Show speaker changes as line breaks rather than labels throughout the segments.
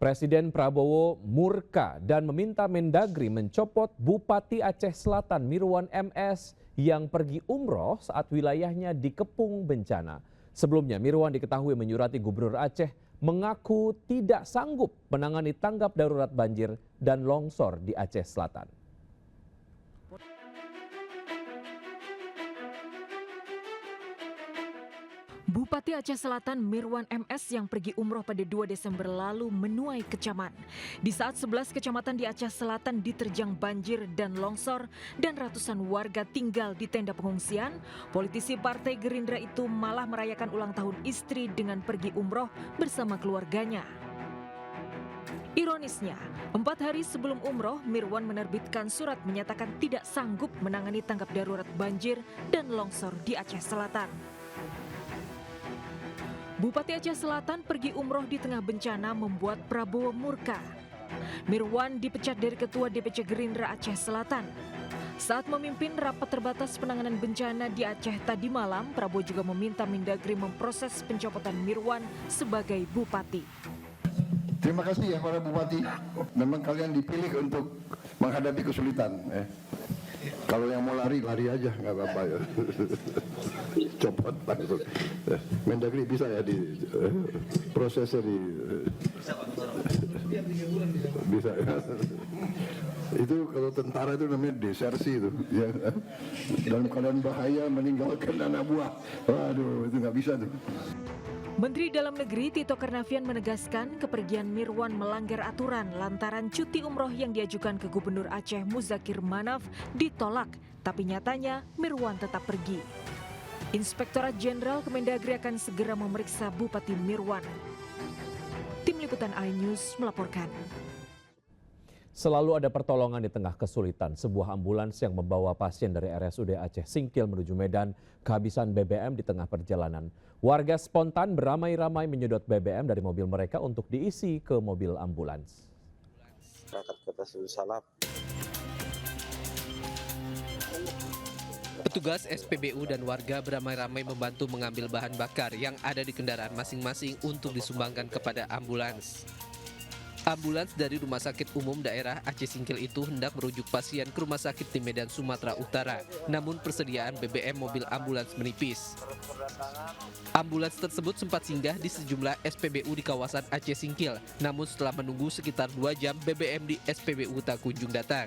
Presiden Prabowo murka dan meminta Mendagri mencopot Bupati Aceh Selatan Mirwan MS yang pergi umroh saat wilayahnya dikepung bencana. Sebelumnya Mirwan diketahui menyurati Gubernur Aceh mengaku tidak sanggup menangani tanggap darurat banjir dan longsor di Aceh Selatan.
Bupati Aceh Selatan Mirwan MS yang pergi umroh pada 2 Desember lalu menuai kecaman. Di saat 11 kecamatan di Aceh Selatan diterjang banjir dan longsor dan ratusan warga tinggal di tenda pengungsian, politisi Partai Gerindra itu malah merayakan ulang tahun istri dengan pergi umroh bersama keluarganya. Ironisnya, 4 hari sebelum umroh, Mirwan menerbitkan surat menyatakan tidak sanggup menangani tanggap darurat banjir dan longsor di Aceh Selatan. Bupati Aceh Selatan pergi umroh di tengah bencana membuat Prabowo murka. Mirwan dipecat dari Ketua DPC Gerindra Aceh Selatan. Saat memimpin rapat terbatas penanganan bencana di Aceh tadi malam, Prabowo juga meminta Mendagri memproses pencopotan Mirwan sebagai bupati.
Terima kasih ya para bupati. Memang kalian dipilih untuk menghadapi kesulitan. Kalau yang mau lari, lari aja, nggak apa-apa ya. Copot langsung. Mendagri bisa ya di prosesnya di bisa ya. Itu kalau tentara itu namanya desersi itu ya. Dalam keadaan bahaya meninggalkan anak buah. Waduh, itu nggak bisa tuh.
Menteri Dalam Negeri Tito Karnavian menegaskan kepergian Mirwan melanggar aturan lantaran cuti umroh yang diajukan ke Gubernur Aceh Muzakir Manaf ditolak, tapi nyatanya Mirwan tetap pergi. Inspektorat Jenderal Kemendagri akan segera memeriksa Bupati Mirwan. Tim Liputan iNews melaporkan.
Selalu ada pertolongan di tengah kesulitan. Sebuah ambulans yang membawa pasien dari RSUD Aceh Singkil menuju Medan kehabisan BBM di tengah perjalanan. Warga spontan beramai-ramai menyedot BBM dari mobil mereka untuk diisi ke mobil ambulans.
Petugas SPBU dan warga beramai-ramai membantu mengambil bahan bakar yang ada di kendaraan masing-masing untuk disumbangkan kepada ambulans. Ambulans dari Rumah Sakit Umum Daerah Aceh Singkil itu hendak merujuk pasien ke rumah sakit di Medan, Sumatera Utara. Namun persediaan BBM mobil ambulans menipis. Ambulans tersebut sempat singgah di sejumlah SPBU di kawasan Aceh Singkil. Namun setelah menunggu sekitar 2 jam, BBM di SPBU tak kunjung datang.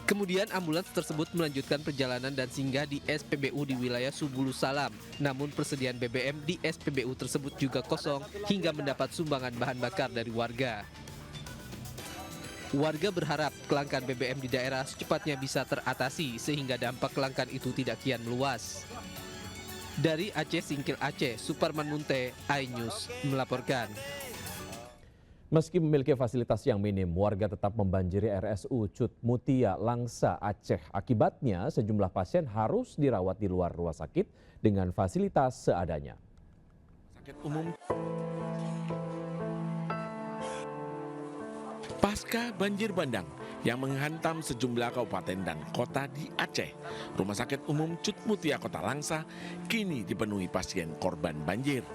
Kemudian ambulans tersebut melanjutkan perjalanan dan singgah di SPBU di wilayah Subulu Salam. Namun persediaan BBM di SPBU tersebut juga kosong hingga mendapat sumbangan bahan bakar dari warga. Warga berharap kelangkaan BBM di daerah secepatnya bisa teratasi sehingga dampak kelangkaan itu tidak kian meluas. Dari Aceh Singkil Aceh, Suparman Munte, iNews melaporkan.
Meski memiliki fasilitas yang minim, warga tetap membanjiri RSU Cut Mutia Langsa Aceh. Akibatnya sejumlah pasien harus dirawat di luar rumah sakit dengan fasilitas seadanya.
Sakit umum. Pasca banjir bandang yang menghantam sejumlah kabupaten dan kota di Aceh, Rumah Sakit Umum Cut Mutia Kota Langsa kini dipenuhi pasien korban banjir.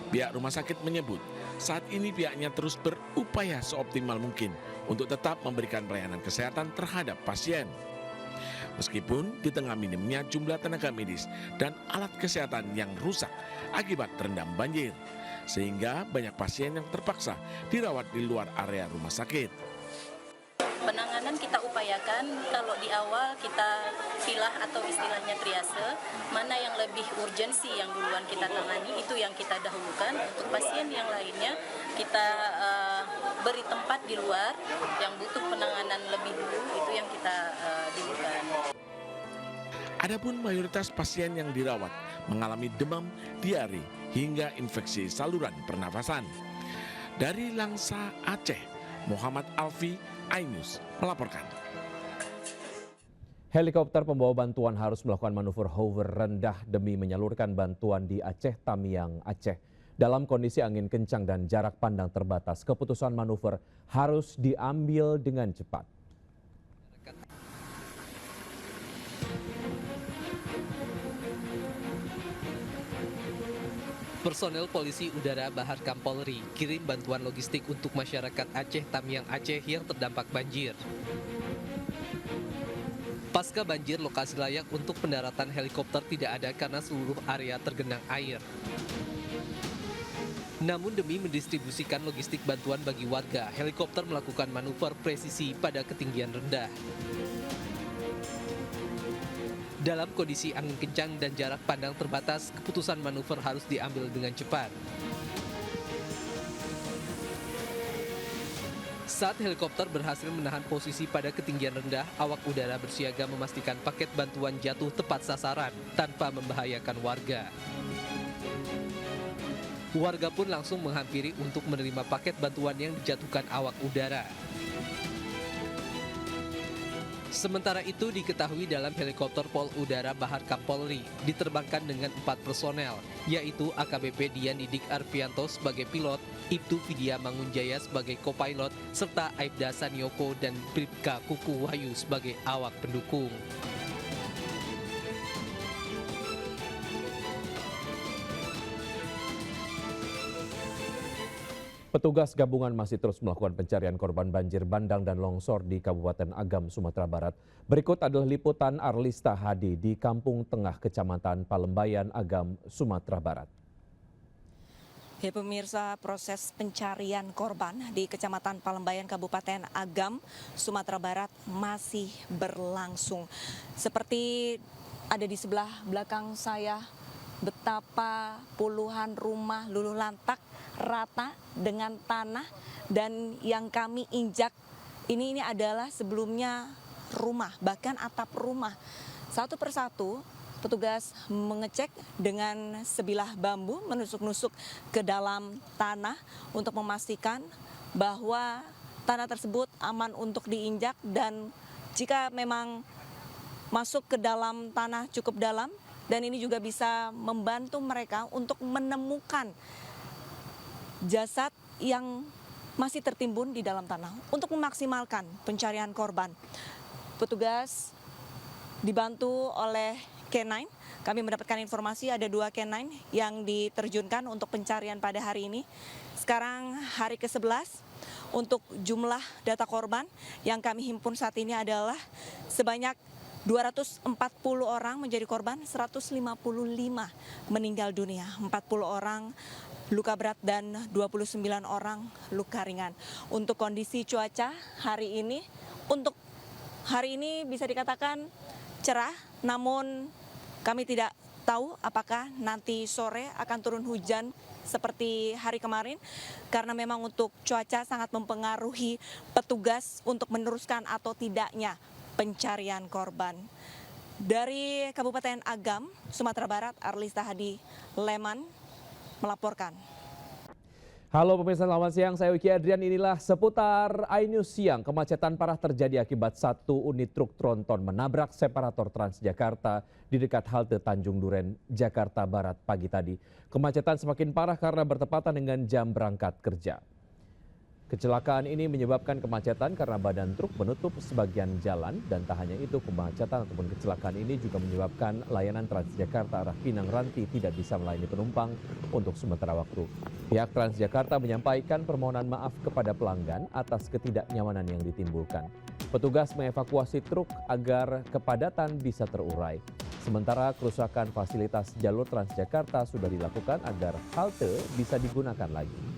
Pihak rumah sakit menyebut saat ini pihaknya terus berupaya seoptimal mungkin untuk tetap memberikan pelayanan kesehatan terhadap pasien. Meskipun di tengah minimnya jumlah tenaga medis dan alat kesehatan yang rusak akibat terendam banjir, sehingga banyak pasien yang terpaksa dirawat di luar area rumah sakit.
Penanganan kita upayakan, kalau di awal kita pilah atau istilahnya triase, mana yang lebih urgensi yang duluan kita tangani, itu yang kita dahulukan. Untuk pasien yang lainnya kita beri tempat di luar, yang butuh penanganan lebih dulu, itu yang kita dulukan.
Adapun mayoritas pasien yang dirawat mengalami demam, diare, hingga infeksi saluran pernafasan. Dari Langsa, Aceh, Muhammad Alfi, iNews melaporkan.
Helikopter pembawa bantuan harus melakukan manuver hover rendah demi menyalurkan bantuan di Aceh Tamiang, Aceh. Dalam kondisi angin kencang dan jarak pandang terbatas, keputusan manuver harus diambil dengan cepat.
Personel Polisi Udara Bahar Kampolri kirim bantuan logistik untuk masyarakat Aceh Tamiang Aceh yang terdampak banjir. Pasca banjir, lokasi layak untuk pendaratan helikopter tidak ada karena seluruh area tergenang air. Namun demi mendistribusikan logistik bantuan bagi warga, helikopter melakukan manuver presisi pada ketinggian rendah. Dalam kondisi angin kencang dan jarak pandang terbatas, keputusan manuver harus diambil dengan cepat. Saat helikopter berhasil menahan posisi pada ketinggian rendah, awak udara bersiaga memastikan paket bantuan jatuh tepat sasaran tanpa membahayakan warga. Warga pun langsung menghampiri untuk menerima paket bantuan yang dijatuhkan awak udara. Sementara itu diketahui dalam helikopter Pol Udara Bahar Kampolri diterbangkan dengan 4 personel, yaitu AKBP Dian Didik Arfianto sebagai pilot, Ibtu Vidya Mangunjaya sebagai kopilot, serta Aibda Sanioko dan Bribka Kuku Wahyu sebagai awak pendukung.
Petugas gabungan masih terus melakukan pencarian korban banjir bandang dan longsor di Kabupaten Agam, Sumatera Barat. Berikut adalah liputan Arlista Hadi di Kampung Tengah, Kecamatan Palembayan, Agam, Sumatera Barat.
Ya pemirsa, proses pencarian korban di Kecamatan Palembayan, Kabupaten Agam, Sumatera Barat masih berlangsung. Seperti ada di sebelah belakang saya, betapa puluhan rumah luluh lantak rata dengan tanah, dan yang kami injak ini adalah sebelumnya rumah, bahkan atap rumah. Satu persatu petugas mengecek dengan sebilah bambu, menusuk-nusuk ke dalam tanah untuk memastikan bahwa tanah tersebut aman untuk diinjak, dan jika memang masuk ke dalam tanah cukup dalam, dan ini juga bisa membantu mereka untuk menemukan jasad yang masih tertimbun di dalam tanah. Untuk memaksimalkan pencarian korban, petugas dibantu oleh K9. Kami mendapatkan informasi ada 2 K9 yang diterjunkan untuk pencarian pada hari ini. Sekarang hari ke-11, untuk jumlah data korban yang kami himpun saat ini adalah sebanyak 240 orang menjadi korban, 155 meninggal dunia, 40 orang luka berat dan 29 orang luka ringan. Untuk kondisi cuaca hari ini, untuk hari ini bisa dikatakan cerah, namun kami tidak tahu apakah nanti sore akan turun hujan seperti hari kemarin, karena memang untuk cuaca sangat mempengaruhi petugas untuk meneruskan atau tidaknya pencarian korban. Dari Kabupaten Agam, Sumatera Barat, Arlista Hadi Leman melaporkan.
Halo pemirsa, selamat siang. Saya Wiki Adrian. Inilah seputar iNews siang. Kemacetan parah terjadi akibat satu unit truk tronton menabrak separator Transjakarta di dekat halte Tanjung Duren, Jakarta Barat pagi tadi. Kemacetan semakin parah karena bertepatan dengan jam berangkat kerja. Kecelakaan ini menyebabkan kemacetan karena badan truk menutup sebagian jalan, dan tak hanya itu, kemacetan ataupun kecelakaan ini juga menyebabkan layanan Transjakarta arah Pinang Ranti tidak bisa melayani penumpang untuk sementara waktu. Pihak Transjakarta menyampaikan permohonan maaf kepada pelanggan atas ketidaknyamanan yang ditimbulkan. Petugas mengevakuasi truk agar kepadatan bisa terurai. Sementara kerusakan fasilitas jalur Transjakarta sudah dilakukan agar halte bisa digunakan lagi.